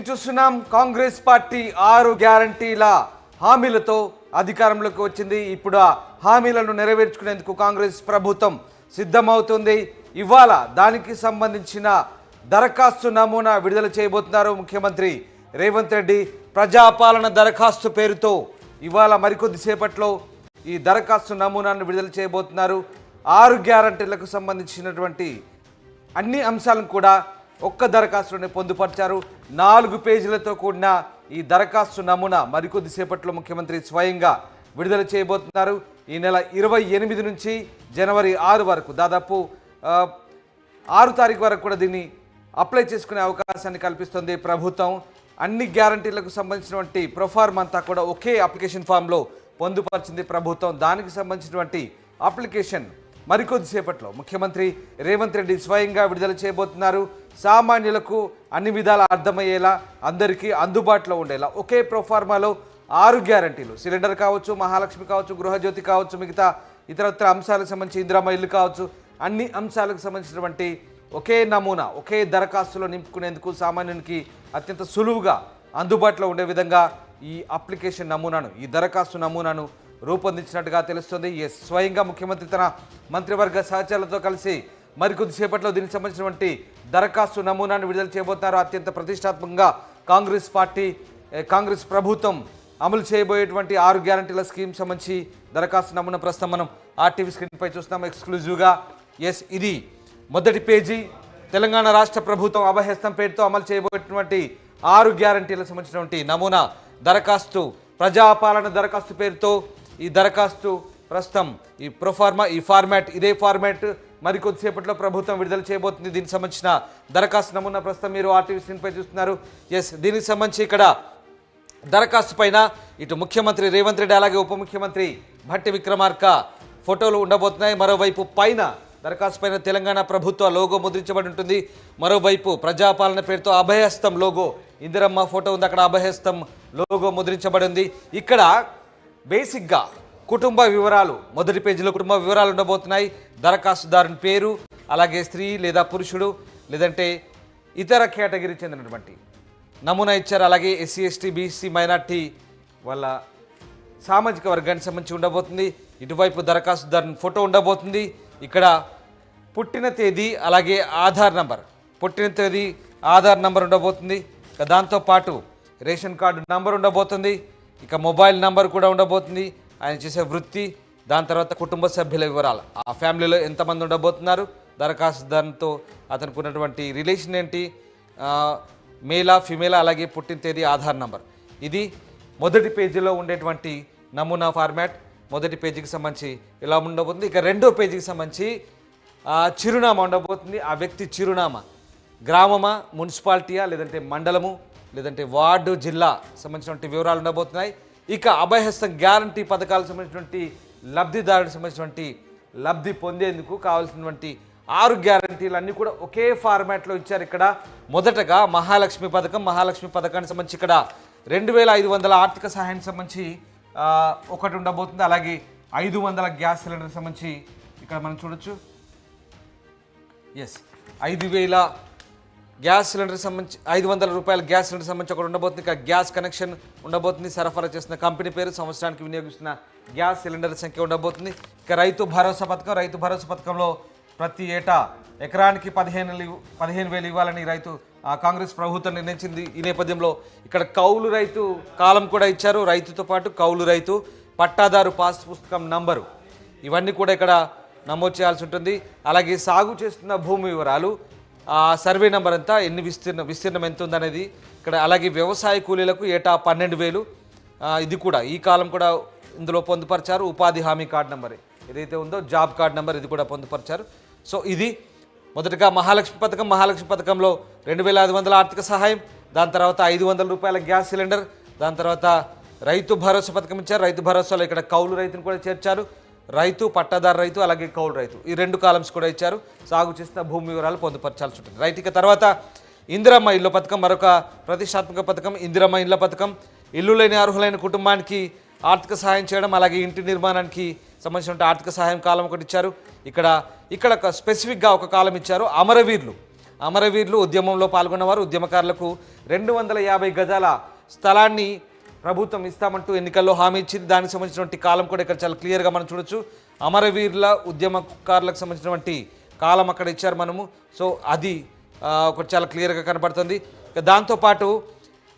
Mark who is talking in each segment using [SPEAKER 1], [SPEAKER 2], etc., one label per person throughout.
[SPEAKER 1] చూస్తున్నాం కాంగ్రెస్ పార్టీ 6 గ్యారంటీల హామీలతో అధికారంలోకి వచ్చింది. ఇప్పుడు ఆ హామీలను నెరవేర్చుకునేందుకు కాంగ్రెస్ ప్రభుత్వం సిద్ధమవుతుంది. ఇవాళ దానికి సంబంధించిన దరఖాస్తు నమూనా విడుదల చేయబోతున్నారు ముఖ్యమంత్రి రేవంత్ రెడ్డి. ప్రజాపాలన దరఖాస్తు పేరుతో ఇవాళ మరికొద్దిసేపట్లో ఈ దరఖాస్తు నమూనాను విడుదల చేయబోతున్నారు. 6 గ్యారంటీలకు సంబంధించినటువంటి అన్ని అంశాలను కూడా ఒక్క దరఖాస్తులోనే పొందుపరిచారు. 4 పేజీలతో కూడిన ఈ దరఖాస్తు నమూనా మరికొద్దిసేపట్లో ముఖ్యమంత్రి స్వయంగా విడుదల చేయబోతున్నారు. ఈ నెల 28 నుంచి జనవరి 6 వరకు దాదాపు 6 తారీఖు వరకు కూడా దీన్ని అప్లై చేసుకునే అవకాశాన్ని కల్పిస్తుంది ప్రభుత్వం. అన్ని గ్యారంటీలకు సంబంధించినటువంటి ప్రొఫార్మ్ అంతా కూడా ఒకే అప్లికేషన్ ఫామ్లో పొందుపరిచింది ప్రభుత్వం. దానికి సంబంధించినటువంటి అప్లికేషన్ మరికొద్దిసేపట్లో ముఖ్యమంత్రి రేవంత్ రెడ్డి స్వయంగా విడుదల చేయబోతున్నారు. సామాన్యులకు అన్ని విధాలా అర్థమయ్యేలా, అందరికీ అందుబాటులో ఉండేలా ఒకే ప్రొఫార్మాలో 6 గ్యారంటీలు, సిలిండర్ కావచ్చు, మహాలక్ష్మి కావచ్చు, గృహజ్యోతి కావచ్చు, మిగతా ఇతరత్ర అంశాలకు సంబంధించి ఇందిరమ్మ ఇల్లు కావచ్చు, అన్ని అంశాలకు సంబంధించినటువంటి ఒకే నమూనా ఒకే దరఖాస్తులో నింపుకునేందుకు సామాన్యునికి అత్యంత సులువుగా అందుబాటులో ఉండే విధంగా ఈ అప్లికేషన్ నమూనాను, ఈ దరఖాస్తు నమూనాను రూపొందించినట్టుగా తెలుస్తుంది. స్వయంగా ముఖ్యమంత్రి తన మంత్రివర్గ సహచరులతో కలిసి మరికొద్దిసేపట్లో దీనికి సంబంధించినటువంటి దరఖాస్తు నమూనాను విడుదల చేయబోతున్నారు. అత్యంత ప్రతిష్టాత్మకంగా కాంగ్రెస్ ప్రభుత్వం అమలు చేయబోయేటువంటి 6 గ్యారంటీల స్కీమ్ సంబంధించి దరఖాస్తు నమూనా ప్రస్తుతం మనం ఆర్టీవీ స్క్రీన్పై చూస్తున్నాం ఎక్స్క్లూజివ్గా. ఇది మొదటి పేజీ. తెలంగాణ రాష్ట్ర ప్రభుత్వం అభయహస్తం పేరుతో అమలు చేయబోయేటువంటి 6 గ్యారంటీలకు సంబంధించినటువంటి నమూనా దరఖాస్తు, ప్రజాపాలన దరఖాస్తు పేరుతో ఈ దరఖాస్తు ప్రస్తుతం ఈ ప్రొఫార్మా, ఈ ఫార్మాట్, ఇదే ఫార్మాట్ మరికొద్దిసేపట్లో ప్రభుత్వం విడుదల చేయబోతుంది. దీనికి సంబంధించిన దరఖాస్తు నమూనా ప్రస్తుతం మీరు ఆర్టీవీ స్క్రీన్పై చూస్తున్నారు. దీనికి సంబంధించి ఇక్కడ దరఖాస్తు పైన ఇటు ముఖ్యమంత్రి రేవంత్ రెడ్డి అలాగే ఉప ముఖ్యమంత్రి భట్టి విక్రమార్క ఫోటోలు ఉండబోతున్నాయి. మరోవైపు పైన దరఖాస్తు పైన తెలంగాణ ప్రభుత్వ లోగో ముద్రించబడి ఉంటుంది. మరోవైపు ప్రజాపాలన పేరుతో అభయహస్తం లోగో, ఇందిరమ్మ ఫోటో ఉంది, అక్కడ అభయహస్తం లోగో ముద్రించబడి ఉంది. ఇక్కడ బేసిక్గా కుటుంబ వివరాలు, మొదటి పేజీలో కుటుంబ వివరాలు ఉండబోతున్నాయి. దరఖాస్తుదారుని పేరు, అలాగే స్త్రీ లేదా పురుషుడు లేదంటే ఇతర కేటగిరీ చెందినటువంటి నమూనా ఇచ్చారు. అలాగే ఎస్సీ ఎస్టీ బీసీ మైనార్టీ వాళ్ళ సామాజిక వర్గానికి సంబంధించి ఉండబోతుంది. ఇటువైపు దరఖాస్తుదారుని ఫోటో ఉండబోతుంది. ఇక్కడ పుట్టిన తేదీ అలాగే ఆధార్ నంబర్, పుట్టిన తేదీ ఆధార్ నంబర్ ఉండబోతుంది. దాంతోపాటు రేషన్ కార్డు నంబర్ ఉండబోతుంది. ఇక మొబైల్ నంబర్ కూడా ఉండబోతుంది, ఆయన చేసే వృత్తి, దాని తర్వాత కుటుంబ సభ్యుల వివరాలు, ఆ ఫ్యామిలీలో ఎంతమంది ఉండబోతున్నారు, దరఖాస్తుదారునితో అతనికి ఉన్నటువంటి రిలేషన్ ఏంటి, మేలా ఫిమేలా, అలాగే పుట్టిన తేదీ ఆధార్ నంబర్. ఇది మొదటి పేజీలో ఉండేటువంటి నమూనా ఫార్మాట్. మొదటి పేజీకి సంబంధించి ఇలా ఉండబోతుంది. ఇక రెండో పేజీకి సంబంధించి చిరునామా ఉండబోతుంది. ఆ వ్యక్తి చిరునామా, గ్రామమా, మున్సిపాలిటీయా, లేదంటే మండలము, లేదంటే వార్డు, జిల్లా సంబంధించినటువంటి వివరాలు ఉండబోతున్నాయి. ఇక అభయహస్తం గ్యారంటీ పథకాలకు సంబంధించినటువంటి లబ్ధిదారులకు సంబంధించినటువంటి లబ్ధి పొందేందుకు కావాల్సినటువంటి 6 గ్యారంటీలు అన్నీ కూడా ఒకే ఫార్మాట్లో ఇచ్చారు. ఇక్కడ మొదటగా మహాలక్ష్మి పథకానికి సంబంధించి ఇక్కడ 2500 ఆర్థిక సహాయానికి సంబంధించి ఒకటి ఉండబోతుంది. అలాగే 500 గ్యాస్ సిలిండర్కి సంబంధించి ఇక్కడ మనం చూడొచ్చు. 5000 గ్యాస్ సిలిండర్ సంబంధించి 500 రూపాయల గ్యాస్ సిలిండర్ సంబంధించి ఒకటి ఉండబోతుంది. ఇక గ్యాస్ కనెక్షన్ ఉండబోతుంది. సరఫరా చేస్తున్న కంపెనీ పేరు, సంవత్సరానికి వినియోగిస్తున్న గ్యాస్ సిలిండర్ సంఖ్య ఉండబోతుంది. ఇక రైతు భరోసా పథకంలో ప్రతి ఏటా ఎకరానికి 15,000 ఇవ్వాలని కాంగ్రెస్ ప్రభుత్వం నిర్ణయించింది. ఈ నేపథ్యంలో ఇక్కడ కౌలు రైతు కాలం కూడా ఇచ్చారు. రైతుతో పాటు కౌలు రైతు, పట్టాదారు పాస్ పుస్తకం నంబరు, ఇవన్నీ కూడా ఇక్కడ నమోదు చేయాల్సి ఉంటుంది. అలాగే సాగు చేస్తున్న భూమి వివరాలు, సర్వే నెంబర్ అంతా, ఎన్ని విస్తీర్ణం ఎంత ఉందనేది ఇక్కడ. అలాగే వ్యవసాయ కూలీలకు ఏటా 12,000, ఇది కూడా ఈ కాలం కూడా ఇందులో పొందుపరిచారు. ఉపాధి హామీ కార్డు నెంబర్ ఏదైతే ఉందో, జాబ్ కార్డు నెంబర్, ఇది కూడా పొందుపరిచారు. ఇది మొదటగా మహాలక్ష్మి పథకంలో 2,500 ఆర్థిక సహాయం, దాని తర్వాత 500 రూపాయల గ్యాస్ సిలిండర్, దాని తర్వాత రైతు భరోసా పథకం ఇచ్చారు. రైతు భరోసాలో ఇక్కడ కౌలు రైతును కూడా చేర్చారు. రైతు, పట్టాదారు రైతు, అలాగే కౌలు రైతు, ఈ 2 కాలమ్స్ కూడా ఇచ్చారు. సాగు చేసిన భూమి వివరాలు పొందుపరచాల్సి ఉంటుంది. ఇక తర్వాత ఇందిరమ్మ ఇళ్ళ పథకం, మరొక ప్రతిష్టాత్మక పథకం. ఇందిరమ్మ ఇళ్ళ పథకం ఇల్లు లేని అర్హులైన కుటుంబానికి ఆర్థిక సహాయం చేయడం, అలాగే ఇంటి నిర్మాణానికి సంబంధించిన ఆర్థిక సహాయం కాలం ఒకటి ఇచ్చారు. ఇక్కడ స్పెసిఫిక్గా ఒక కాలం ఇచ్చారు. అమరవీరులు ఉద్యమంలో పాల్గొన్నవారు ఉద్యమకారులకు 250 గజాల స్థలాన్ని ప్రభుత్వం ఇస్తామంటూ ఎన్నికల్లో హామీ ఇచ్చింది. దానికి సంబంధించినటువంటి కాలం కూడా ఇక్కడ చాలా క్లియర్గా మనం చూడొచ్చు. అమరవీరుల ఉద్యమకారులకు సంబంధించినటువంటి కాలం అక్కడ ఇచ్చారు మనము. సో అది ఒకటి చాలా క్లియర్గా కనబడుతుంది. దాంతోపాటు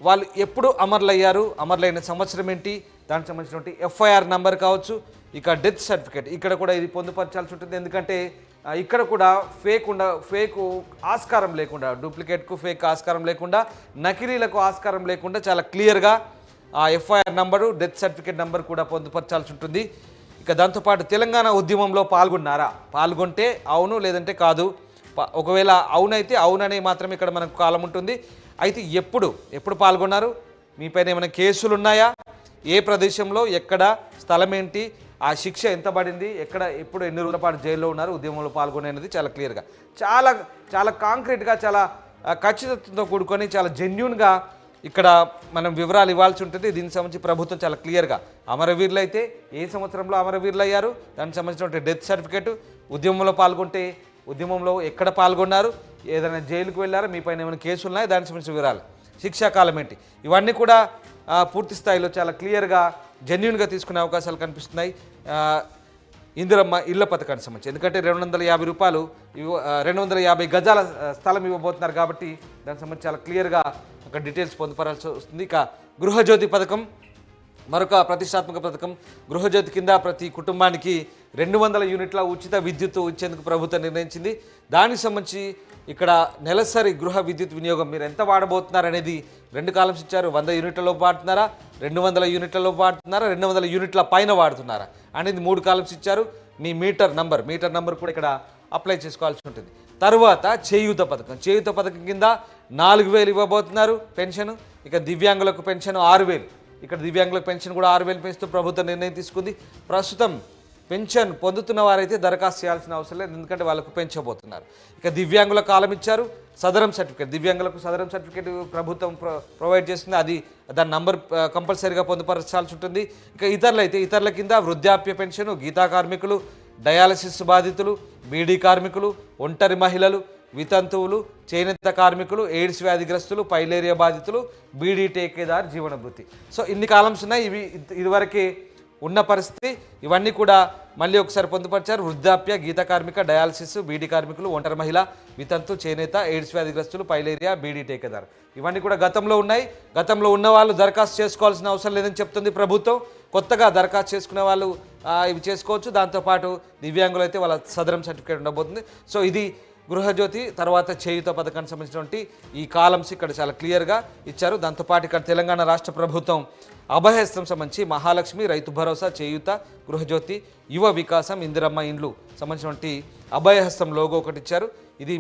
[SPEAKER 1] వాళ్ళు ఎప్పుడు అమరులయ్యారు, అమరులైన సంవత్సరం ఏంటి, దానికి సంబంధించినటువంటి ఎఫ్ఐఆర్ నంబర్ కావచ్చు, ఇక డెత్ సర్టిఫికేట్ ఇక్కడ కూడా ఇది పొందుపరచాల్సి ఉంటుంది. ఎందుకంటే ఇక్కడ కూడా ఫేక్ ఆస్కారం లేకుండా, డూప్లికేట్కు ఫేక్ ఆస్కారం లేకుండా, నకిలీలకు ఆస్కారం లేకుండా చాలా క్లియర్గా ఆ FIR number, death certificate number కూడా పొందుపరచాల్సి ఉంటుంది. ఇక దాంతోపాటు తెలంగాణ ఉద్యమంలో పాల్గొన్నారా, పాల్గొంటే అవును లేదంటే కాదు, ఒకవేళ అవునైతే అవుననే మాత్రమే ఇక్కడ మనకు కాలం ఉంటుంది. అయితే ఎప్పుడు పాల్గొన్నారు, మీపైన ఏమైనా కేసులు ఉన్నాయా, ఏ ప్రదేశంలో ఎక్కడ, స్థలం ఏంటి, ఆ శిక్ష ఎంత పడింది, ఎప్పుడు ఎన్ని రోజుల పాటు జైల్లో ఉన్నారు, ఉద్యమంలో పాల్గొనేది చాలా క్లియర్గా, చాలా చాలా కాంక్రీట్గా, చాలా ఖచ్చితత్వంతో కూడుకొని, చాలా జెన్యున్గా ఇక్కడ మనం వివరాలు ఇవ్వాల్సి ఉంటుంది. దీనికి సంబంధించి ప్రభుత్వం చాలా క్లియర్గా అమరవీరులు అయితే ఏ సంవత్సరంలో అమరవీరులు అయ్యారు, దానికి సంబంధించిన డెత్ సర్టిఫికేట్, ఉద్యమంలో పాల్గొంటే ఉద్యమంలో ఎక్కడ పాల్గొన్నారు, ఏదైనా జైలుకు వెళ్ళారా, మీ పైన ఏమైనా కేసులు ఉన్నాయా, దానికి సంబంధించిన వివరాలు, శిక్షాకాలం ఏంటి, ఇవన్నీ కూడా పూర్తి స్థాయిలో చాలా క్లియర్గా జెన్యున్గా తీసుకునే అవకాశాలు కనిపిస్తున్నాయి ఇందిరమ్మ ఇళ్ల పథకానికి సంబంధించి. ఎందుకంటే 250 రూపాయలు 250 గజాల స్థలం ఇవ్వబోతున్నారు కాబట్టి దానికి సంబంధించి చాలా క్లియర్గా ఒక డీటెయిల్స్ పొందుపరాల్సి వస్తుంది. ఇక గృహజ్యోతి పథకం మరొక ప్రతిష్టాత్మక పథకం. గృహజ్యోతి కింద ప్రతి కుటుంబానికి 200 యూనిట్ల ఉచిత విద్యుత్ ఇచ్చేందుకు ప్రభుత్వం నిర్ణయించింది. దానికి సంబంధించి ఇక్కడ నెలసరి గృహ విద్యుత్ వినియోగం మీరు ఎంత వాడబోతున్నారు అనేది 2 కాలమ్స్ ఇచ్చారు. 100 యూనిట్లలో వాడుతున్నారా, 200 యూనిట్లలో వాడుతున్నారా, 200 యూనిట్ల పైన వాడుతున్నారా అనేది 3 కాలమ్స్ ఇచ్చారు. మీ మీటర్ నంబర్ కూడా ఇక్కడ అప్లై చేసుకోవాల్సి ఉంటుంది. తర్వాత చేయూత పథకం కింద 4000 ఇవ్వబోతున్నారు పెన్షన్. ఇక దివ్యాంగులకు పెన్షన్ 6000. ఇక్కడ దివ్యాంగులకు పెన్షన్ కూడా 6000 పెంచుతూ ప్రభుత్వం నిర్ణయం తీసుకుంది. ప్రస్తుతం పెన్షన్ పొందుతున్న వారైతే దరఖాస్తు చేయాల్సిన అవసరం లేదు, ఎందుకంటే వాళ్ళకు పెంచబోతున్నారు. ఇక దివ్యాంగుల కాలం ఇచ్చారు. సదరం సర్టిఫికేట్, దివ్యాంగులకు సదరం సర్టిఫికేట్ ప్రభుత్వం ప్రొవైడ్ చేస్తుంది. దాని నంబర్ కంపల్సరీగా పొందుపరచాల్సి ఉంటుంది. ఇక ఇతరుల కింద వృద్ధాప్య పెన్షన్, గీతా కార్మికులు, డయాలసిస్ బాధితులు, బీడీ కార్మికులు, ఒంటరి మహిళలు, వితంతువులు, చేనేత కార్మికులు, ఎయిడ్స్ వ్యాధిగ్రస్తులు, పైలేరియా బాధితులు, బీడీ టేకేదార్ జీవన భృతి. సో ఇన్ని కాలమ్స్ ఉన్నాయి. ఇదివరకే ఉన్న పరిస్థితి. ఇవన్నీ కూడా మళ్ళీ ఒకసారి పొందుపరిచారు. వృద్ధాప్య, గీత కార్మిక, డయాలసిస్, బీడీ కార్మికులు, ఒంటరి మహిళ, వితంతు, చేనేత, ఎయిడ్స్ వ్యాధిగ్రస్తులు, పైలేరియా, బీడీ టేకేదార్ ఇవన్నీ కూడా గతంలో ఉన్నాయి. గతంలో ఉన్న వాళ్ళు దరఖాస్తు చేసుకోవాల్సిన అవసరం లేదని చెప్తుంది ప్రభుత్వం. కొత్తగా దరఖాస్తు చేసుకునే వాళ్ళు ఇవి చేసుకోవచ్చు. దాంతోపాటు దివ్యాంగులు అయితే వాళ్ళ సదరం సర్టిఫికేట్ ఉండబోతుంది. సో ఇది గృహజ్యోతి తర్వాత చేయూత పథకానికి సంబంధించినటువంటి ఈ కాలమ్స్ ఇక్కడ చాలా క్లియర్గా ఇచ్చారు. దాంతోపాటు ఇక్కడ తెలంగాణ రాష్ట్ర ప్రభుత్వం అభయహస్తం సంబంధించి మహాలక్ష్మి, రైతు భరోసా, చేయూత, గృహజ్యోతి, యువ వికాసం, ఇందిరమ్మ ఇండ్లు సంబంధించినటువంటి అభయహస్తం లోగో ఒకటి ఇచ్చారు. ఇది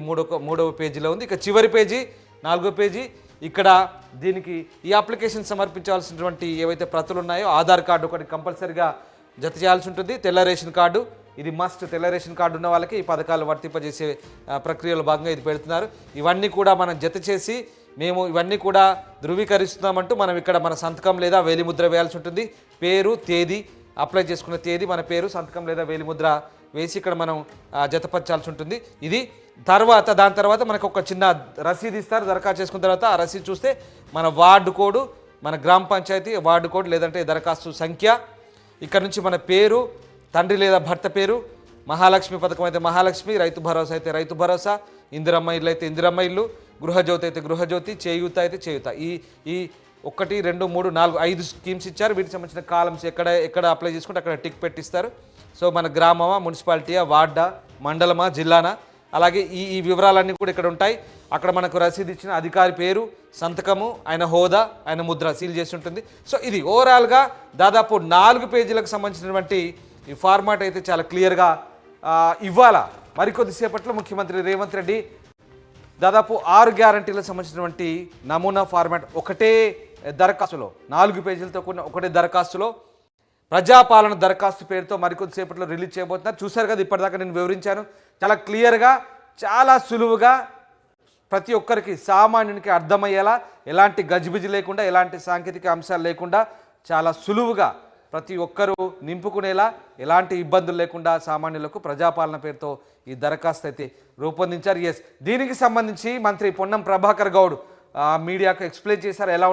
[SPEAKER 1] మూడవ పేజీలో ఉంది. ఇక చివరి పేజీ 4వ పేజీ. ఇక్కడ దీనికి ఈ అప్లికేషన్ సమర్పించాల్సినటువంటి ఏవైతే ప్రతులు ఉన్నాయో ఆధార్ కార్డు ఒకటి కంపల్సరీగా జత చేయాల్సి ఉంటుంది. తెల్ల రేషన్ కార్డు ఇది మస్ట్. తెల్ల రేషన్ కార్డు ఉన్న వాళ్ళకి ఈ పథకాలు వర్తింపజేసే ప్రక్రియలో భాగంగా ఇది పెడుతున్నారు. ఇవన్నీ కూడా మనం జత చేసి మేము ఇవన్నీ కూడా ధృవీకరిస్తున్నామంటూ మనం ఇక్కడ మన సంతకం లేదా వేలిముద్ర వేయాల్సి ఉంటుంది. పేరు, తేదీ, అప్లై చేసుకున్న తేదీ, మన పేరు, సంతకం లేదా వేలిముద్ర వేసి ఇక్కడ మనం జతపరచాల్సి ఉంటుంది. ఇది దాని తర్వాత మనకు ఒక చిన్న రసీదు ఇస్తారు. దరఖాస్తు చేసుకున్న తర్వాత ఆ రసీదు చూస్తే మన వార్డు కోడ్, మన గ్రామ పంచాయతీ వార్డు కోడ్ లేదంటే దరఖాస్తు సంఖ్య, ఇక్కడ నుంచి మన పేరు, తండ్రి లేదా భర్త పేరు, మహాలక్ష్మి పథకం అయితే మహాలక్ష్మి, రైతు భరోసా అయితే రైతు భరోసా, ఇందిరమ్మ ఇల్లు అయితే ఇందిరమ్మ ఇల్లు, గృహజ్యోతి అయితే గృహజ్యోతి, చేయూత అయితే చేయూత. ఈ 1, 2, 3, 4, 5 స్కీమ్స్ ఇచ్చారు. వీటికి సంబంధించిన కాలమ్స్ ఎక్కడ అప్లై చేసుకుంటే అక్కడ టిక్ పెట్టిస్తారు. సో మన గ్రామమా, మున్సిపాలిటీయా, వార్డా, మండలమా, జిల్లానా, అలాగే ఈ వివరాలన్నీ కూడా ఇక్కడ ఉంటాయి. అక్కడ మనకు రసీదు ఇచ్చిన అధికారి పేరు, సంతకము, ఆయన హోదా, ఆయన ముద్ర సీల్ చేసి ఉంటుంది. సో ఇది ఓవరాల్గా దాదాపు 4 పేజీలకు సంబంధించినటువంటి ఈ ఫార్మాట్ అయితే చాలా క్లియర్గా ఇవ్వాలా. మరికొద్దిసేపట్లో ముఖ్యమంత్రి రేవంత్ రెడ్డి దాదాపు 6 గ్యారంటీలకు సంబంధించినటువంటి నమూనా ఫార్మాట్ ఒకటే దరఖాస్తులో 4 పేజీలతో కూడిన ఒకటే దరఖాస్తులో ప్రజాపాలన దరఖాస్తు పేరుతో మరికొద్దిసేపట్లో రిలీజ్ చేయబోతున్నారు. చూశారు కదా, ఇప్పటిదాకా నేను వివరించాను. చాలా క్లియర్గా, చాలా సులువుగా, ప్రతి ఒక్కరికి సామాన్యునికి అర్థమయ్యేలా, ఎలాంటి గజిబిజి లేకుండా, ఎలాంటి సాంకేతిక అంశాలు లేకుండా చాలా సులువుగా ప్రతి ఒక్కరూ నింపుకునేలా ఎలాంటి ఇబ్బందులు లేకుండా సామాన్యులకు ప్రజాపాలన పేరుతో ఈ దరఖాస్తు అయితే రూపొందించారు. దీనికి సంబంధించి మంత్రి పొన్నం ప్రభాకర్ గౌడ్ మీడియాకు ఎక్స్ప్లెయిన్ చేశారు ఎలా